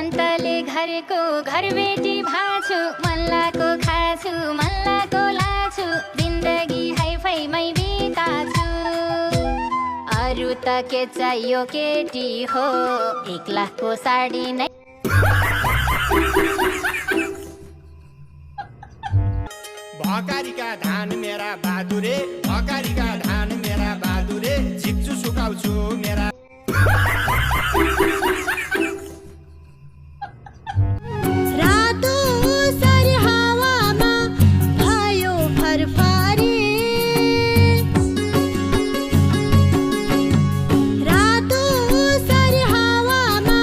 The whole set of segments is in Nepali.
अन्तले घरको घरबेटी भाछु मल्लाको खाछु मल्लाको लाछु जिन्दगी हाइफाइमै बिताछु अरू त के चाहियो केटी हो 1 लाखको साडी नै भकारीका धान मेरा बहादुरे भकारीका धान मेरा बहादुरे झिक्छु सुकाउँछु मेरा रातो सर हावामा भयो फरफरी रातो सर हावामा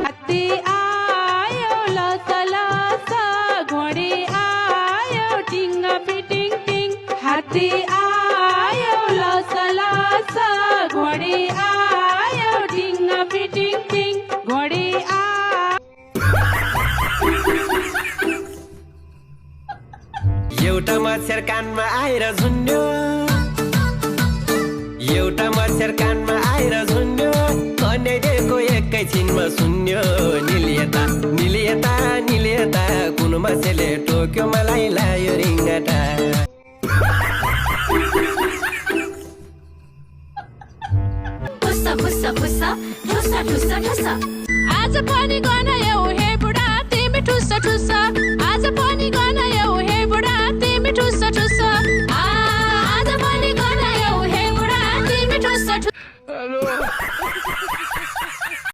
हात्ती आयो लसलस घोडी आयो टिङ फिटिङ टिङ हात्ती आयो लसलस घोडी आयो टिङ फिटिङ टिङ घोडी एउटा मच्छर कानमा आएर झुन्ड्यो एउटा मच्छर कानमा आएर झुन्ड्यो कन्याइदिएको एकैछिनमा सुन्यो निलिएता निलिएता निलिएता कुन मान्छेले टोक्यो मलाई लायो रिङ्गटा फुस्सा फुस्सा फुस्सा ठुस्सा ठुस्सा ठुस्सा आज पनि गर्न